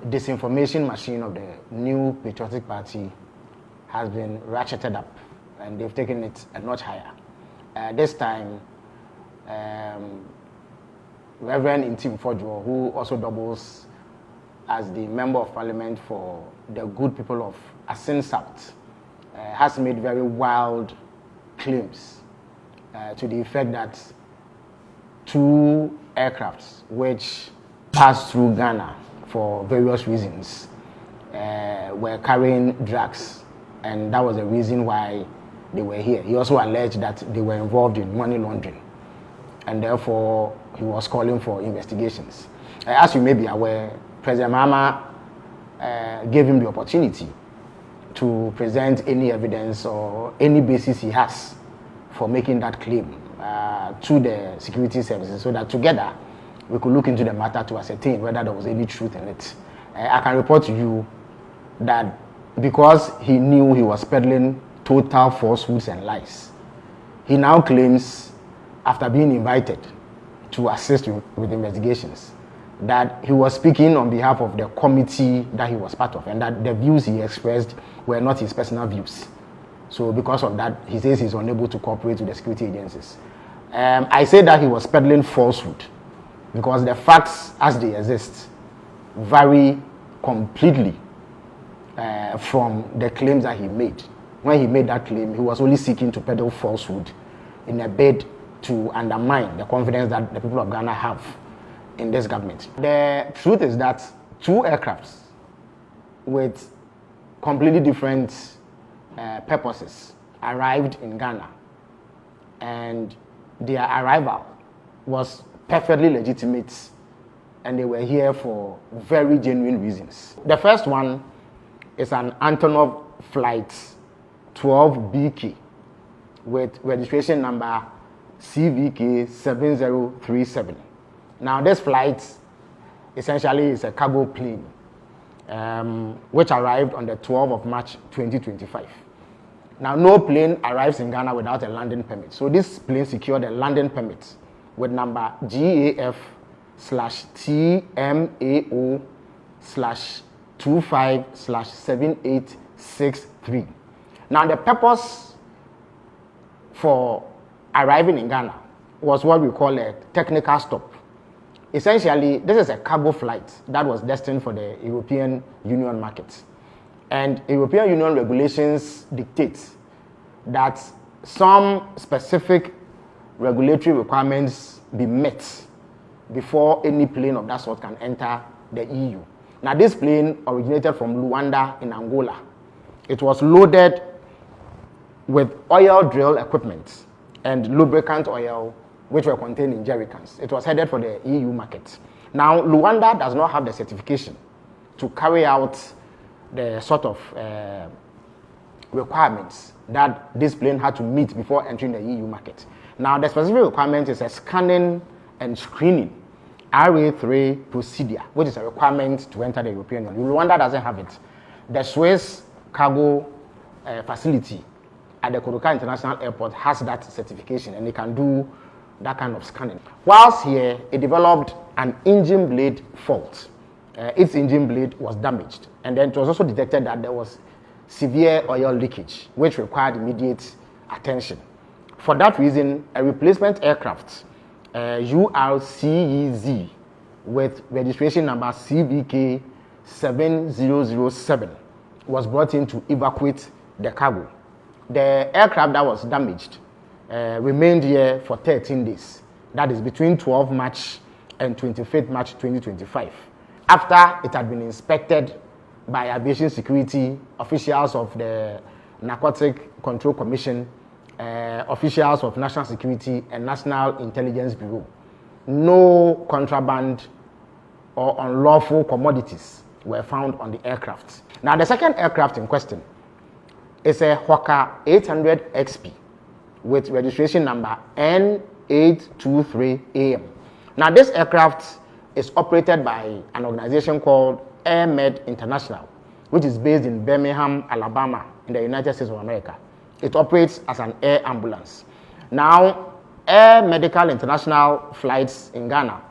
disinformation machine of the new patriotic party has been ratcheted up, and they've taken it a notch higher. This time, Reverend Intim Fodjo, who also doubles as the Member of Parliament for the good people of Asin South, has made very wild claims to the effect that 2 aircrafts which passed through Ghana for various reasons were carrying drugs, and that was the reason why they were here. He also alleged that they were involved in money laundering, and therefore he was calling for investigations. As you may be aware, President Mahama gave him the opportunity to present any evidence or any basis he has for making that claim to the security services, so that together we could look into the matter to ascertain whether there was any truth in it. I can report to you that because he knew he was peddling total falsehoods and lies, he now claims, after being invited to assist with investigations, that he was speaking on behalf of the committee that he was part of, and that the views he expressed were not his personal views. So because of that, he says he's unable to cooperate with the security agencies. I say that he was peddling falsehood because the facts as they exist vary completely from the claims that he made. When he made that claim, he was only seeking to peddle falsehood in a bid to undermine the confidence that the people of Ghana have in this government. The truth is that 2 aircrafts with completely different purposes arrived in Ghana, and their arrival was perfectly legitimate, and they were here for very genuine reasons. The first one is an Antonov flight 12BK with registration number CVK 7037. Now this flight essentially is a cargo plane which arrived on the 12th of March 2025. Now no plane arrives in Ghana without a landing permit. So this plane secured a landing permit with number GAF/TMAO/25/7863. Now the purpose for arriving in Ghana was what we call a technical stop. Essentially, this is a cargo flight that was destined for the European Union market. And European Union regulations dictate that some specific regulatory requirements be met before any plane of that sort can enter the EU. Now, this plane originated from Luanda in Angola. It was loaded with oil drill equipment and lubricant oil, which were contained in jerrycans. It was headed for the EU market. Now, Luanda does not have the certification to carry out the sort of requirements that this plane had to meet before entering the EU market. Now, the specific requirement is a scanning and screening RA3 procedure, which is a requirement to enter the European Union. Luanda doesn't have it. The Swiss cargo facility at the Kotoka International Airport has that certification, and they can do that kind of scanning. Whilst here, it developed an engine blade fault. Its engine blade was damaged, and then it was also detected that there was severe oil leakage, which required immediate attention. For that reason, a replacement aircraft, URCEZ, with registration number CVK 7007, was brought in to evacuate the cargo. The aircraft that was damaged remained here for 13 days. That is between 12 March and 25th March 2025. After it had been inspected by aviation security, officials of the Narcotic Control Commission, officials of National Security and National Intelligence Bureau, no contraband or unlawful commodities were found on the aircraft. Now, the second aircraft in question is a Hawker 800 XP with registration number N823AM. Now, this aircraft is operated by an organization called AirMed International, which is based in Birmingham, Alabama, in the United States of America. It operates as an air ambulance. Now, Air Medical International flights in Ghana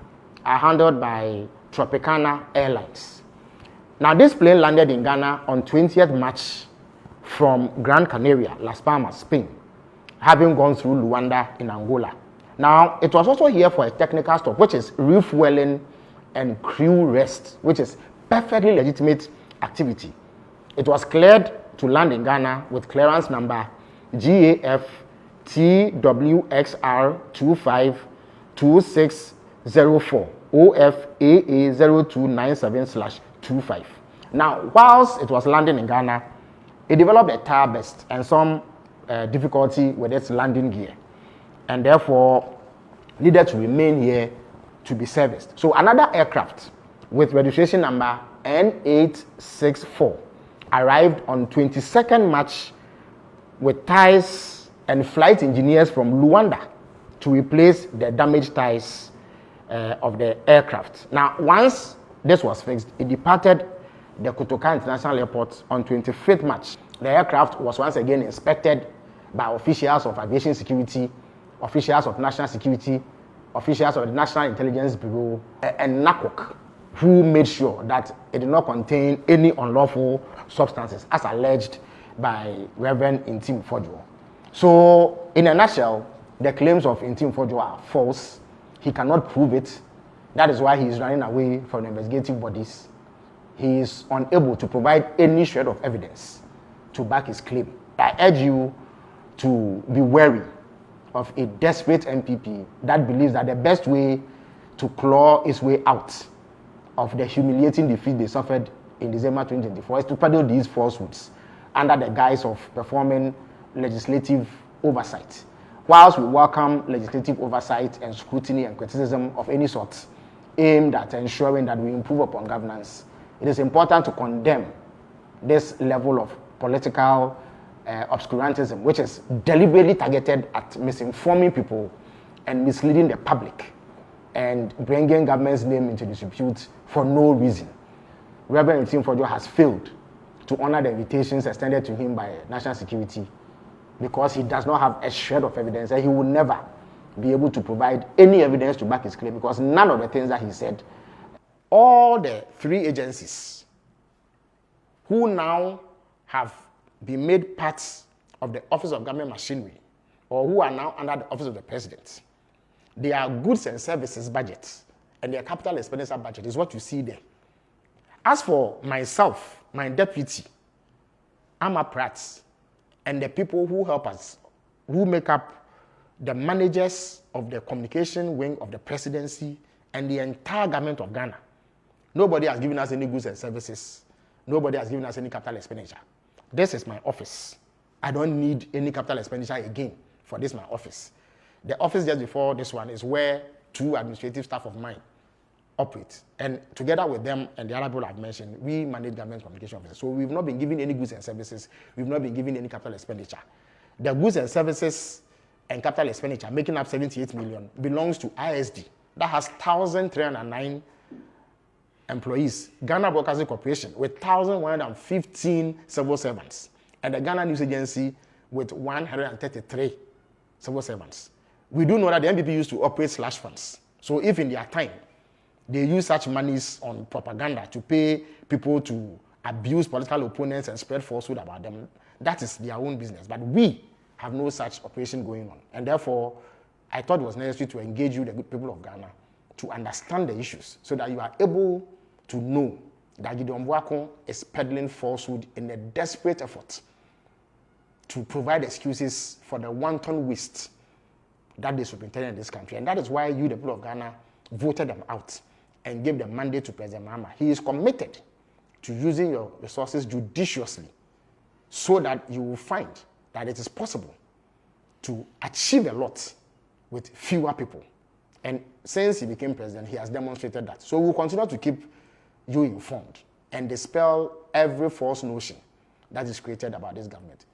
are handled by Tropicana Airlines. Now, this plane landed in Ghana on 20th March from Gran Canaria, Las Palmas, Spain, having gone through Luanda in Angola. Now, it was also here for a technical stop, which is refueling and crew rest, which is perfectly legitimate activity. It was cleared to land in Ghana with clearance number GAF TWXR252604 OFAA 0297/25. Now, whilst it was landing in Ghana, it developed a tire burst and some difficulty with its landing gear, and therefore needed to remain here to be serviced. So another aircraft with registration number N864 arrived on 22nd March with tires and flight engineers from Luanda to replace the damaged tires of the aircraft. Now, once this was fixed, it departed the Kotoka International Airport on 25th March. The aircraft was once again inspected by officials of aviation security, officials of national security, officials of the National Intelligence Bureau, and NACOC, who made sure that it did not contain any unlawful substances, as alleged by Reverend Intim Fojo. So, in a nutshell, the claims of Intim Fojo are false. He cannot prove it. That is why he is running away from the investigative bodies. He is unable to provide any shred of evidence to back his claim. I urge you to be wary of a desperate MPP that believes that the best way to claw his way out of the humiliating defeat they suffered in December 2024 is to peddle these falsehoods under the guise of performing legislative oversight. Whilst we welcome legislative oversight and scrutiny and criticism of any sort aimed at ensuring that we improve upon governance, it is important to condemn this level of political obscurantism, which is deliberately targeted at misinforming people and misleading the public and bringing government's name into disrepute for no reason. Reverend Intim Fojo has failed to honor the invitations extended to him by national security because he does not have a shred of evidence, and he will never be able to provide any evidence to back his claim because none of the things that he said. All the three agencies who now have been made parts of the Office of Government Machinery, or who are now under the Office of the President, their goods and services budgets and their capital expenditure budget is what you see there. As for myself, my deputy, Amma Pratt, and the people who help us, who make up the managers of the communication wing of the presidency and the entire government of Ghana, nobody has given us any goods and services. Nobody has given us any capital expenditure. This is my office. I don't need any capital expenditure again for this my office. The office just before this one is where two administrative staff of mine operate. And together with them and the other people I've mentioned, we manage government communication offices. So we've not been given any goods and services. We've not been given any capital expenditure. The goods and services and capital expenditure, making up 78 million, belongs to ISD. That has 1,309 employees. Ghana Broadcasting Corporation with 1,115 civil servants. And the Ghana News Agency with 133 civil servants. We do know that the NPP used to operate slush funds. So if in their time, they use such monies on propaganda to pay people to abuse political opponents and spread falsehood about them, that is their own business. But we have no such operation going on. And therefore, I thought it was necessary to engage you, the good people of Ghana, to understand the issues so that you are able to know that Gideon Boakon is peddling falsehood in a desperate effort to provide excuses for the wanton waste that they superintended in this country. And that is why you, the people of Ghana, voted them out and gave the mandate to President Mahama. He is committed to using your resources judiciously so that you will find that it is possible to achieve a lot with fewer people. And since he became president, he has demonstrated that. So we'll continue to keep you informed and dispel every false notion that is created about this government.